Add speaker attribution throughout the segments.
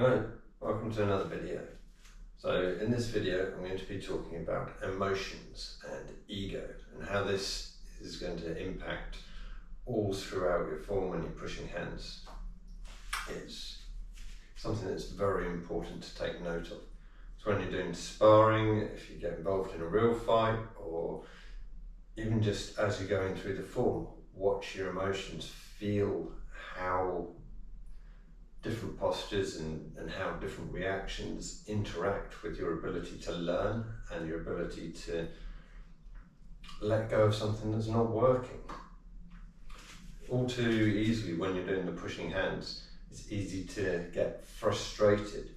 Speaker 1: Hello, welcome to another video. So in this video I'm going to be talking about emotions and ego and how this is going to impact all throughout your form when you're pushing hands. It's something that's very important to take note of. So when you're doing sparring, if you get involved in a real fight, or even just as you're going through the form, watch your emotions, feel how different postures and how different reactions interact with your ability to learn and your ability to let go of something that's not working. All too easily when you're doing the pushing hands, it's easy to get frustrated.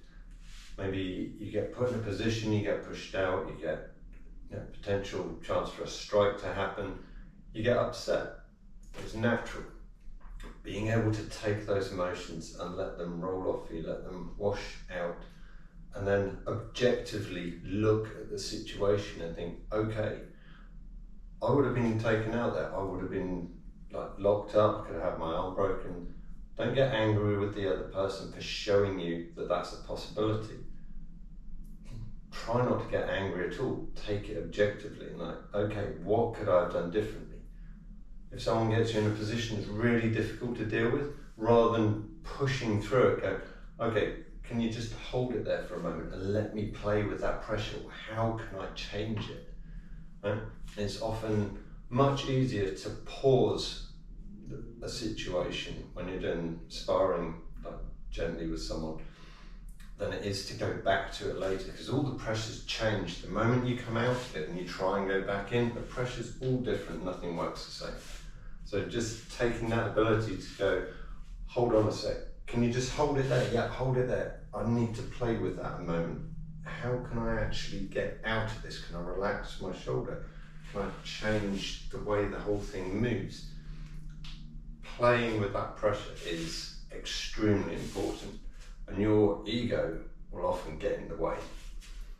Speaker 1: Maybe you get put in a position, you get pushed out, you get potential chance for a strike to happen, you get upset. It's natural. Being able to take those emotions and let them roll off you, let them wash out, and then objectively look at the situation and think, okay, I would have been taken out there, I would have been locked up, I could have had my arm broken. Don't get angry with the other person for showing you that that's a possibility. Try not to get angry at all. Take it objectively and okay, what could I have done differently? If someone gets you in a position that's really difficult to deal with, rather than pushing through it, go, okay, can you just hold it there for a moment and let me play with that pressure? How can I change it? Right? It's often much easier to pause a situation when you're doing sparring gently with someone than it is to go back to it later, because all the pressures change the moment you come out of it and you try and go back in. The pressure's all different, nothing works the same. So just taking that ability to go, hold on a sec, can you just hold it there? Yeah, hold it there. I need to play with that a moment. How can I actually get out of this? Can I relax my shoulder? Can I change the way the whole thing moves? Playing with that pressure is extremely important, and your ego will often get in the way.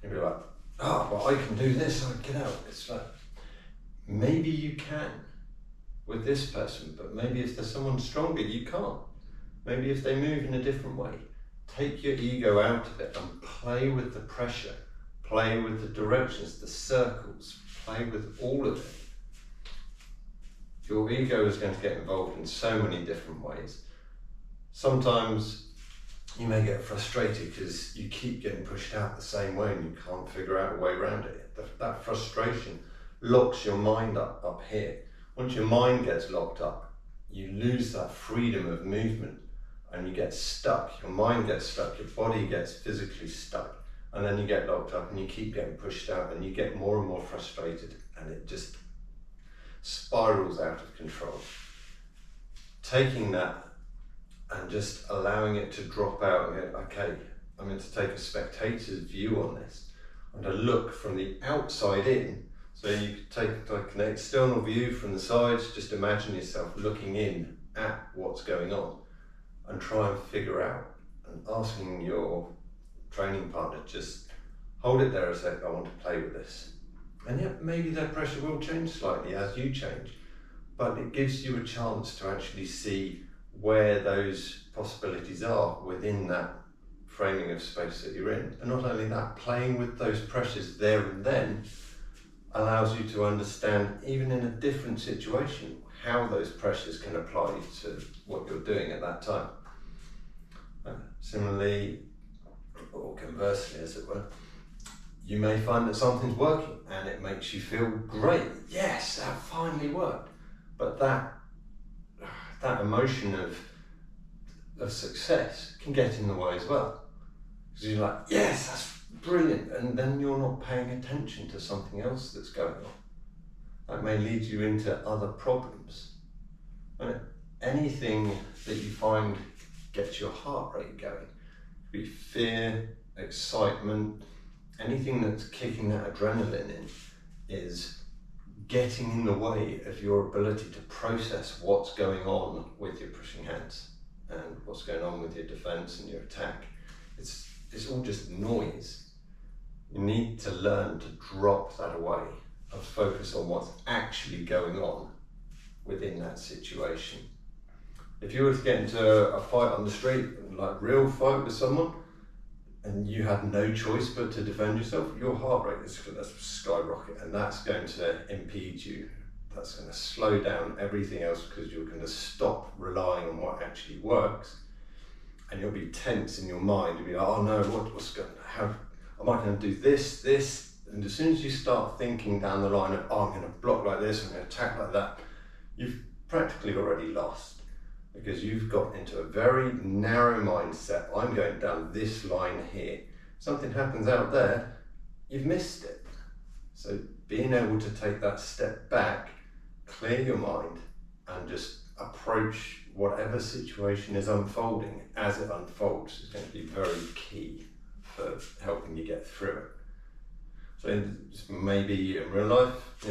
Speaker 1: You'll be like, but I can do this, I get out. It's like, maybe you can with this person, but maybe if there's someone stronger, you can't. Maybe if they move in a different way. Take your ego out of it and play with the pressure, play with the directions, the circles, play with all of it. Your ego is going to get involved in so many different ways. Sometimes you may get frustrated because you keep getting pushed out the same way and you can't figure out a way around it. That frustration locks your mind up here. Once your mind gets locked up, you lose that freedom of movement and you get stuck. Your mind gets stuck, your body gets physically stuck, and then you get locked up and you keep getting pushed out and you get more and more frustrated and it just spirals out of control. Taking that and just allowing it to drop out and go, okay, I'm going to take a spectator's view on this. I'm going to look from the outside in. So you could take an external view from the sides, just imagine yourself looking in at what's going on and try and figure out, and asking your training partner, just hold it there a sec, I want to play with this. And yeah, maybe that pressure will change slightly as you change, but it gives you a chance to actually see where those possibilities are within that framing of space that you're in. And not only that, playing with those pressures there and then allows you to understand, even in a different situation, how those pressures can apply to what you're doing at that time. Similarly, or conversely as it were, you may find that something's working and it makes you feel great. Yes, that finally worked. But that emotion of success can get in the way as well. Because you're like, yes, that's brilliant, and then you're not paying attention to something else that's going on. That may lead you into other problems. Anything that you find gets your heart rate going, could be fear, excitement, anything that's kicking that adrenaline in is getting in the way of your ability to process what's going on with your pushing hands and what's going on with your defense and your attack. It's all just noise. You need to learn to drop that away and focus on what's actually going on within that situation. If you were to get into a fight on the street, like real fight with someone, and you have no choice but to defend yourself, your heart rate is going to skyrocket, and that's going to impede you. That's going to slow down everything else, because you're going to stop relying on what actually works, and you'll be tense in your mind. You'll be like, oh no, what's going to happen? Am I going to do this? And as soon as you start thinking down the line of, oh, I'm going to block like this, I'm going to attack like that, you've practically already lost, because you've got into a very narrow mindset. I'm going down this line here. Something happens out there, you've missed it. So being able to take that step back, clear your mind, and just approach whatever situation is unfolding as it unfolds is going to be very key for helping you get through it. So maybe in real life,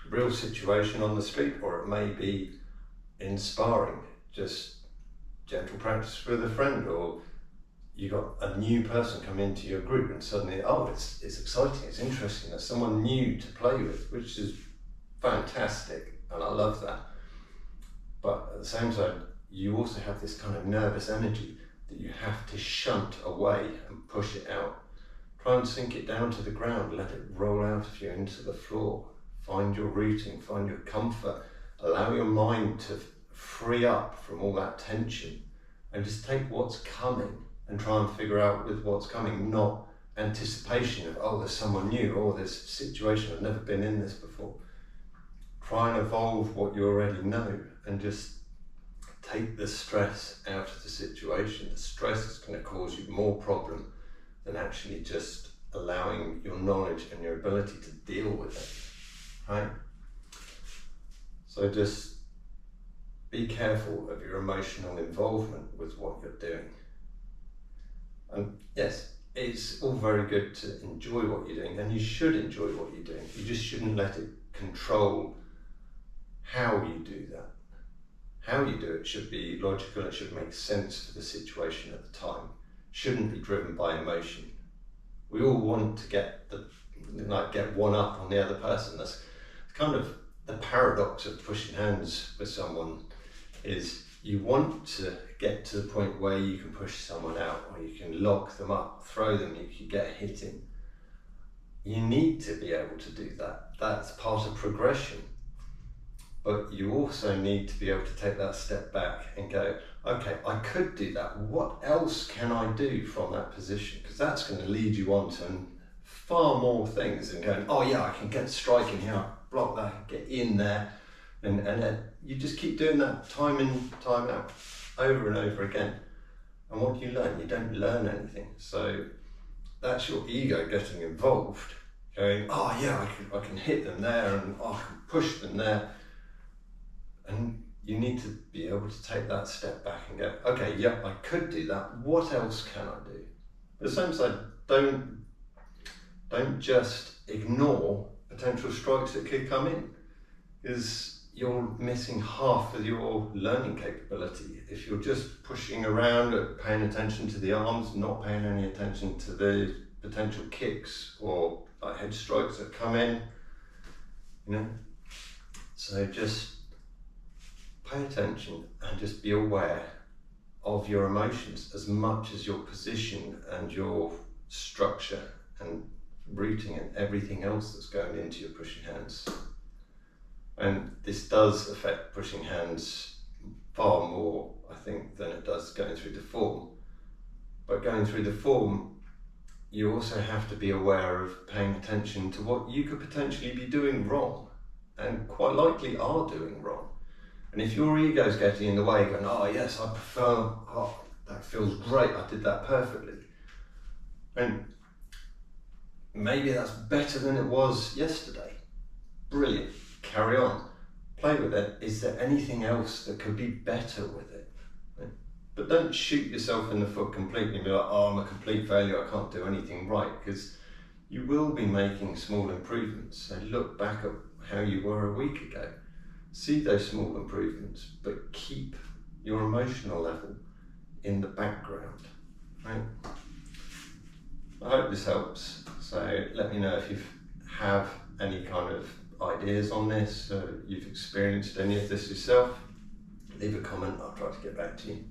Speaker 1: real situation on the street, or it may be in sparring, just gentle practice with a friend, or you got a new person come into your group and suddenly, oh, it's exciting, it's interesting, there's someone new to play with, which is fantastic, and I love that. But at the same time, you also have this kind of nervous energy that you have to shunt away and push it out. Try and sink it down to the ground, let it roll out of you into the floor. Find your rooting, find your comfort, allow your mind to free up from all that tension, and just take what's coming and try and figure out with what's coming, not anticipation of, oh, there's someone new, or this situation, I've never been in this before. Try and evolve what you already know, and just take the stress out of the situation. The stress is going to cause you more problem than actually just allowing your knowledge and your ability to deal with it, right? So just be careful of your emotional involvement with what you're doing. And yes, it's all very good to enjoy what you're doing, and you should enjoy what you're doing. You just shouldn't let it control how you do that. How you do it should be logical, it should make sense for the situation at the time. Shouldn't be driven by emotion. We all want to get one up on the other person. That's kind of the paradox of pushing hands with someone, is you want to get to the point where you can push someone out, or you can lock them up, throw them, you can get hitting. You need to be able to do that. That's part of progression. But you also need to be able to take that step back and go, okay, I could do that. What else can I do from that position? Because that's going to lead you on to far more things than going, oh yeah, I can get striking here, block that, get in there. And then you just keep doing that time in, time out, over and over again. And what do you learn? You don't learn anything. So that's your ego getting involved, going, oh yeah, I can hit them there, and oh, I can push them there. And you need to be able to take that step back and go, okay, yeah, I could do that. What else can I do? At the same side, don't just ignore potential strikes that could come in, because you're missing half of your learning capability. If you're just pushing around, paying attention to the arms, not paying any attention to the potential kicks or head strikes that come in, So just pay attention and just be aware of your emotions as much as your position and your structure and routing and everything else that's going into your pushing hands. And this does affect pushing hands far more, I think, than it does going through the form. But going through the form, you also have to be aware of paying attention to what you could potentially be doing wrong, and quite likely are doing wrong. And if your ego's getting in the way, going, oh yes, I prefer, oh, that feels great, I did that perfectly. And maybe that's better than it was yesterday. Brilliant, carry on, play with it. Is there anything else that could be better with it? Right? But don't shoot yourself in the foot completely and be like, oh, I'm a complete failure, I can't do anything right, because you will be making small improvements. So look back at how you were a week ago. See those small improvements, but keep your emotional level in the background, right? I hope this helps. So let me know if you have any kind of ideas on this, you've experienced any of this yourself. Leave a comment, I'll try to get back to you.